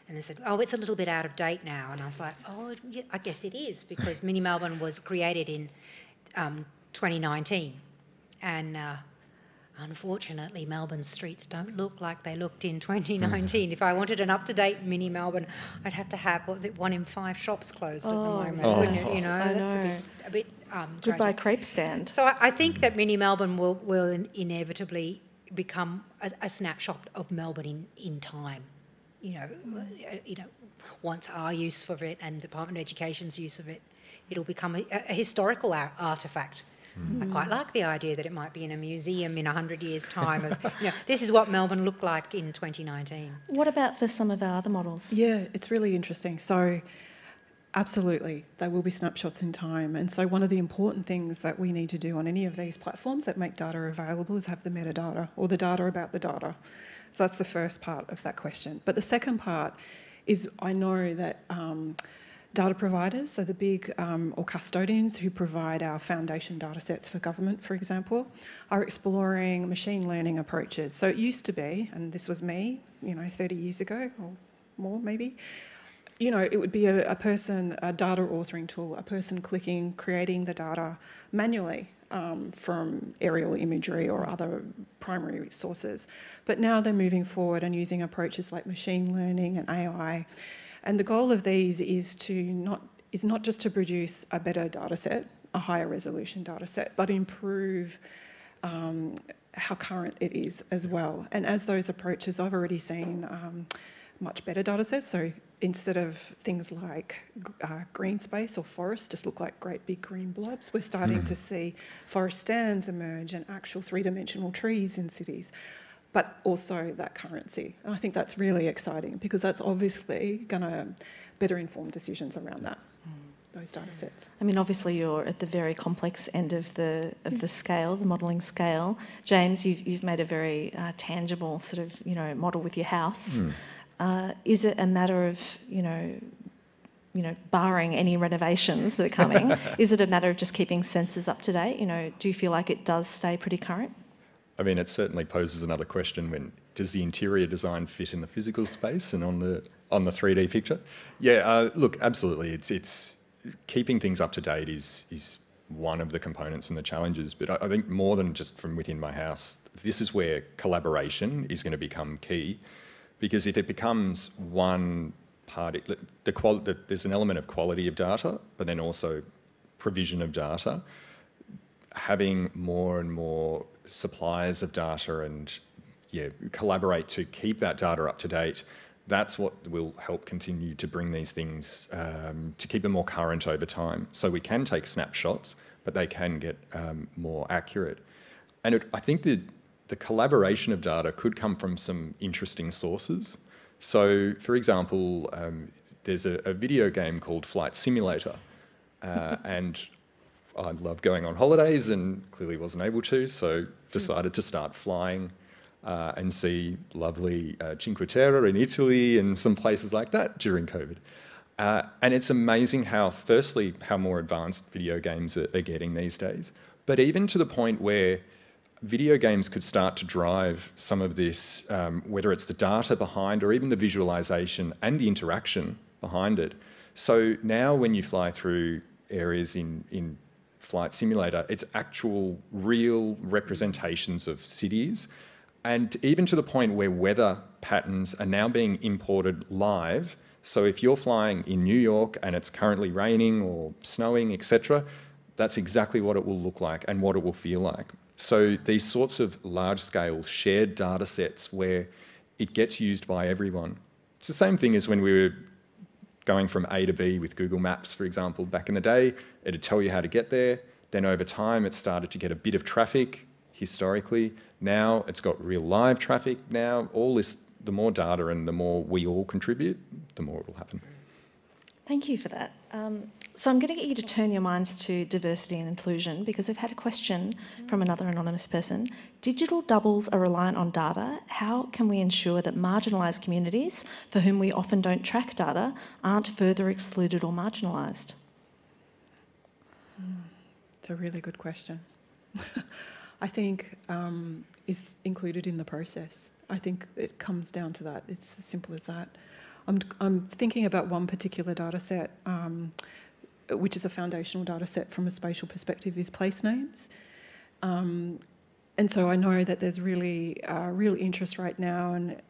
And they said, oh, it's a little bit out of date now. And I was like, oh, yeah, I guess it is, because Mini Melbourne was created in 2019, and unfortunately Melbourne's streets don't look like they looked in 2019. If I wanted an up-to-date Mini Melbourne, I'd have to have, what was it, 1 in 5 shops closed at the moment, wouldn't it? You know, I that's know. a bit Goodbye tragic. crepe stand. So I think that Mini Melbourne will inevitably become a snapshot of Melbourne in time. You know, once our use of it and Department of Education's use of it, it'll become a historical artefact. I quite like the idea that it might be in a museum in 100 years' time. Of, you know, this is what Melbourne looked like in 2019. What about for some of our other models? Yeah, it's really interesting. So absolutely, they will be snapshots in time. And so one of the important things that we need to do on any of these platforms that make data available is have the metadata, or the data about the data. So that's the first part of that question. But the second part is, I know that data providers, so the big or custodians who provide our foundation data sets for government, for example, are exploring machine learning approaches. So it used to be, and this was me, 30 years ago or more maybe, it would be a person, a data authoring tool, a person creating the data manually from aerial imagery or other primary sources. But now they're moving forward and using approaches like machine learning and AI. And the goal of these is not just to produce a better data set, a higher resolution data set, but improve how current it is as well. And as those approaches, I've already seen much better data sets, so instead of things like green space or forest just look like great big green blobs, we're starting to see forest stands emerge and actual three-dimensional trees in cities, but also that currency. And I think that's really exciting because that's obviously going to better inform decisions around that, those data sets. I mean, obviously you're at the very complex end of the scale, the modelling scale. James, you've made a very tangible sort of, model with your house. Is it a matter of, barring any renovations that are coming, is it a matter of just keeping sensors up to date? Do you feel like it does stay pretty current? I mean, it certainly poses another question: when does the interior design fit in the physical space and on the 3D picture? Yeah, look, absolutely. It's keeping things up to date is one of the components and the challenges. But I think more than just from within my house, this is where collaboration is going to become key. Because if it becomes one party, there's an element of quality of data, but then also provision of data. Having more and more suppliers of data and collaborate to keep that data up to date, that's what will help continue to bring these things, to keep them more current over time. So we can take snapshots, but they can get more accurate. And I think the collaboration of data could come from some interesting sources. So, for example, there's a video game called Flight Simulator, and I love going on holidays and clearly wasn't able to, so decided to start flying and see lovely Cinque Terre in Italy and some places like that during COVID. And it's amazing how more advanced video games are getting these days, but even to the point where video games could start to drive some of this, whether it's the data behind or even the visualization and the interaction behind it. So now when you fly through areas in Flight Simulator, it's actual real representations of cities, and even to the point where weather patterns are now being imported live. So if you're flying in New York and it's currently raining or snowing, etc., that's exactly what it will look like and what it will feel like. So these sorts of large-scale shared data sets where it gets used by everyone. It's the same thing as when we were going from A to B with Google Maps, for example. Back in the day, it'd tell you how to get there. Then over time, it started to get a bit of traffic, historically. Now it's got real live traffic. Now all this, the more data and the more we all contribute, the more it will happen. Thank you for that. So I'm going to get you to turn your minds to diversity and inclusion, because I've had a question from another anonymous person. Digital doubles are reliant on data. How can we ensure that marginalised communities, for whom we often don't track data, aren't further excluded or marginalised? It's a really good question. I think is included in the process. I think it comes down to that. It's as simple as that. I'm thinking about one particular data set, which is a foundational data set from a spatial perspective, is place names. And so I know that there's really real interest right now in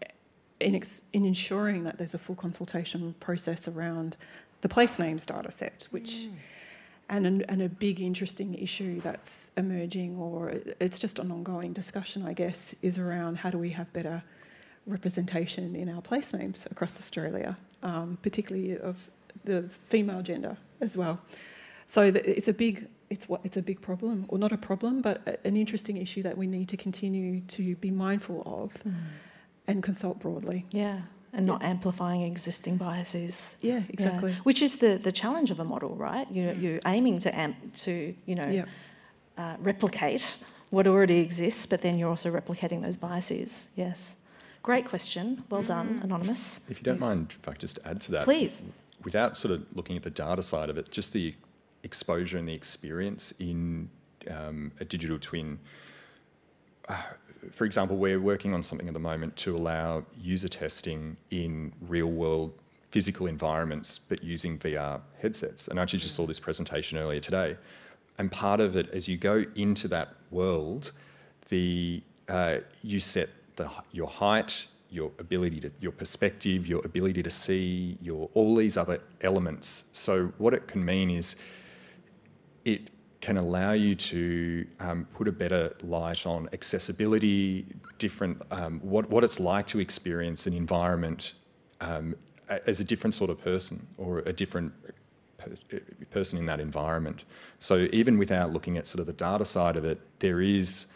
ensuring that there's a full consultation process around the place names data set, which and a big interesting issue that's emerging, or it's just an ongoing discussion, I guess, is around how do we have better representation in our place names across Australia, particularly of the female gender as well. So it's a big problem, or not a problem, but an interesting issue that we need to continue to be mindful of and consult broadly. Yeah, and not amplifying existing biases. Yeah, exactly. Yeah. Which is the challenge of a model, right? You're aiming to replicate what already exists, but then you're also replicating those biases. Yes. Great question. Well done, Anonymous. If you don't mind, if I could just add to that. Please. Without sort of looking at the data side of it, just the exposure and the experience in a digital twin. For example, we're working on something at the moment to allow user testing in real-world physical environments, but using VR headsets. And I actually just saw this presentation earlier today. And part of it, as you go into that world, you set your height, your ability to, your perspective, your ability to see, all these other elements. So what it can mean is it can allow you to put a better light on accessibility, different, what it's like to experience an environment as a different sort of person or a different person in that environment. So even without looking at sort of the data side of it, there is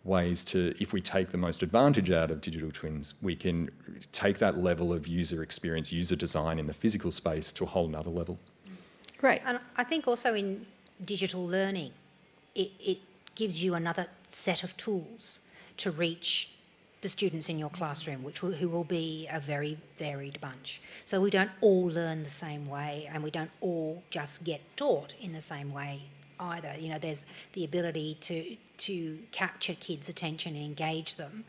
ways to, if we take the most advantage out of digital twins, we can take that level of user experience, user design in the physical space to a whole nother level. Great. And I think also in digital learning, it gives you another set of tools to reach the students in your classroom, who will be a very varied bunch. So we don't all learn the same way, and we don't all just get taught in the same way either. You know, there's the ability to capture kids' attention and engage them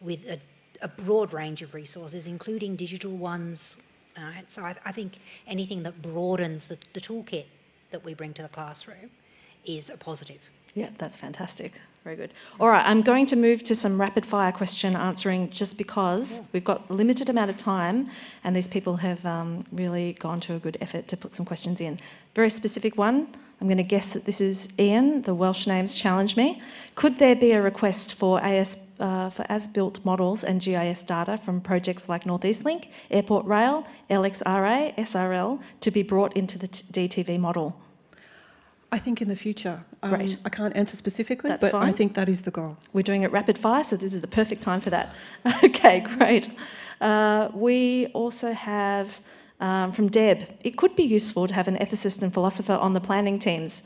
with a broad range of resources, including digital ones. Right? So I think anything that broadens the toolkit that we bring to the classroom is a positive. Yeah, that's fantastic. Very good. All right, I'm going to move to some rapid fire question answering just because we've got a limited amount of time and these people have really gone to a good effort to put some questions in. Very specific one. I'm going to guess that this is Ian. The Welsh names challenge me. Could there be a request for as-built models and GIS data from projects like North East Link, Airport Rail, LXRA, SRL to be brought into the DTV model? I think in the future. Great. I can't answer specifically, That's but fine. I think that is the goal. We're doing it rapid fire, so this is the perfect time for that. Okay, great. We also have from Deb, it could be useful to have an ethicist and philosopher on the planning teams.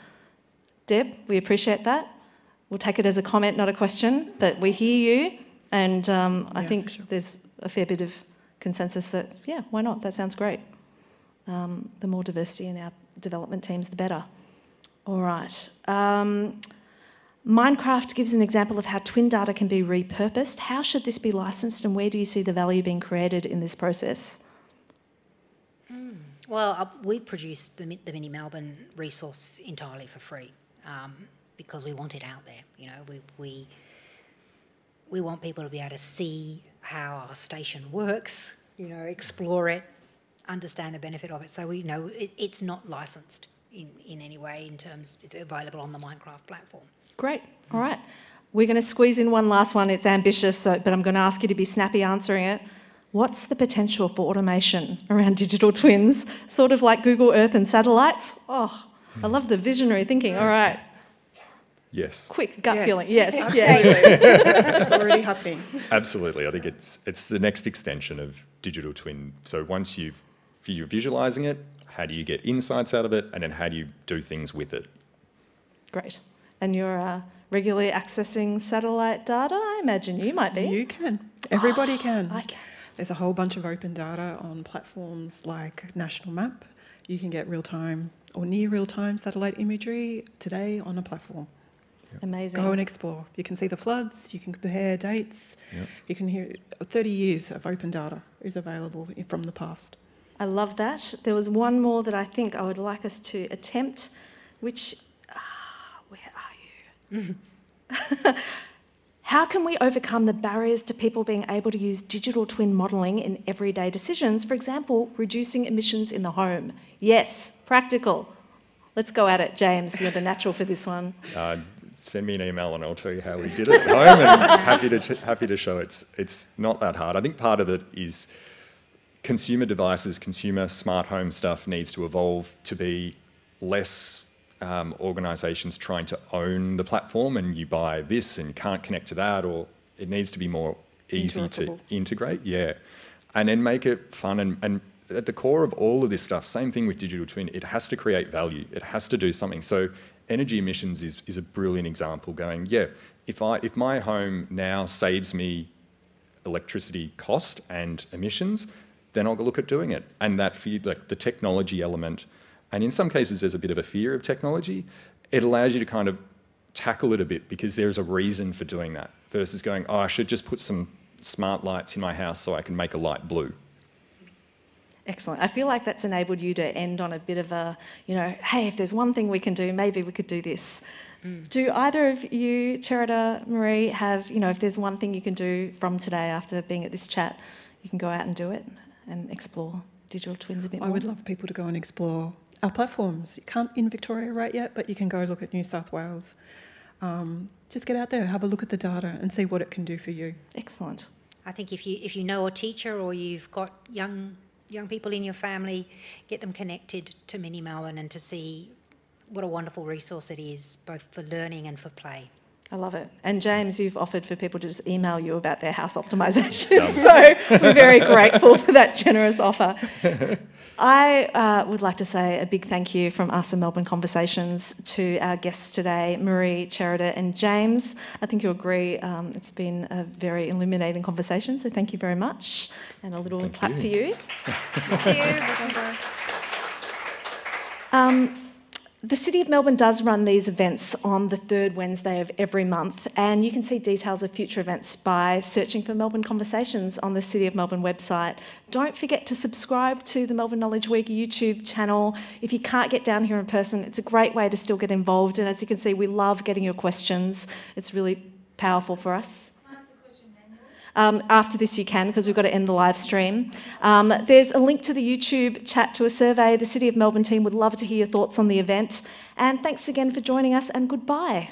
Deb, we appreciate that. We'll take it as a comment, not a question, but we hear you, and I think sure. there's a fair bit of consensus that, yeah, why not? That sounds great. The more diversity in our development teams, the better. All right. Minecraft gives an example of how twin data can be repurposed. How should this be licensed, and where do you see the value being created in this process? Well, we produced the Mini Melbourne resource entirely for free because we want it out there. You know, we want people to be able to see how our station works, you know, explore it, understand the benefit of it. So we know it's not licensed in any way in terms, it's available on the Minecraft platform. Great. All right. We're going to squeeze in one last one. It's ambitious, but I'm going to ask you to be snappy answering it. What's the potential for automation around digital twins? Sort of like Google Earth and satellites? Oh, I love the visionary thinking. All right. Yes. Quick gut Yes. feeling. Yes. Absolutely. Yes. It's already happening. Absolutely. I think it's the next extension of digital twin. So once you're visualising it, how do you get insights out of it, and then how do you do things with it? Great. And you're regularly accessing satellite data? I imagine you might be. You can. Everybody can. I can. There's a whole bunch of open data on platforms like National Map. You can get real-time or near real-time satellite imagery today on a platform. Amazing. Go and explore. You can see the floods, you can compare dates, you can hear 30 years of open data is available from the past. I love that. There was one more that I think I would like us to attempt, which, where are you? How can we overcome the barriers to people being able to use digital twin modelling in everyday decisions? For example, reducing emissions in the home. Yes, practical. Let's go at it. James, you're the natural for this one. Send me an email and I'll tell you how we did it at home, and happy to show it's not that hard. I think part of it is consumer devices, consumer smart home stuff needs to evolve to be less organisations trying to own the platform and you buy this and you can't connect to that, or it needs to be more easy to integrate, and then make it fun. And at the core of all of this stuff, same thing with digital twin, it has to create value, it has to do something. So energy emissions is a brilliant example, going, if my home now saves me electricity cost and emissions, then I'll look at doing it. And that like the technology element, and in some cases there's a bit of a fear of technology, it allows you to kind of tackle it a bit because there's a reason for doing that versus going, I should just put some smart lights in my house so I can make a light blue. Excellent. I feel like that's enabled you to end on a bit of a, hey, if there's one thing we can do, maybe we could do this. Do either of you, Cherita, Marie, have, if there's one thing you can do from today after being at this chat, you can go out and do it and explore digital twins a bit more? I would love people to go and explore our platforms. You can't in Victoria right yet, but you can go look at New South Wales. Just get out there, have a look at the data and see what it can do for you. Excellent. I think if you know a teacher or you've got young young people in your family, get them connected to Mini Melbourne and to see what a wonderful resource it is, both for learning and for play. I love it. And James, you've offered for people to just email you about their house optimisation. So we're very grateful for that generous offer. I would like to say a big thank you from us in Melbourne Conversations to our guests today, Marie, Cherida and James. I think you'll agree it's been a very illuminating conversation, so thank you very much. And a little clap for you. Thank you. The City of Melbourne does run these events on the third Wednesday of every month, and you can see details of future events by searching for Melbourne Conversations on the City of Melbourne website. Don't forget to subscribe to the Melbourne Knowledge Week YouTube channel. If you can't get down here in person, it's a great way to still get involved, and as you can see, we love getting your questions. It's really powerful for us. After this you can, because we've got to end the live stream. There's a link to the YouTube chat to a survey. The City of Melbourne team would love to hear your thoughts on the event. And thanks again for joining us, and goodbye.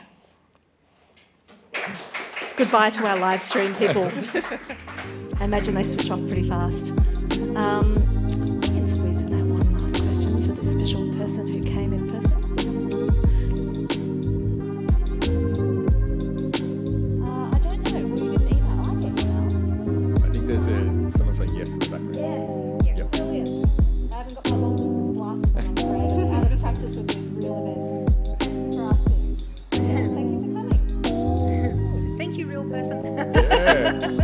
Goodbye to our live stream people. I imagine they switch off pretty fast. We can squeeze in that one last question for this special person who came in person. Someone say yes in the background. Yes. Yep. Brilliant. I haven't got my long distance glasses on, I'm afraid. I'm out of practice with these real events. Thank you for asking. Thank you for coming. Thank you, real person. Yeah.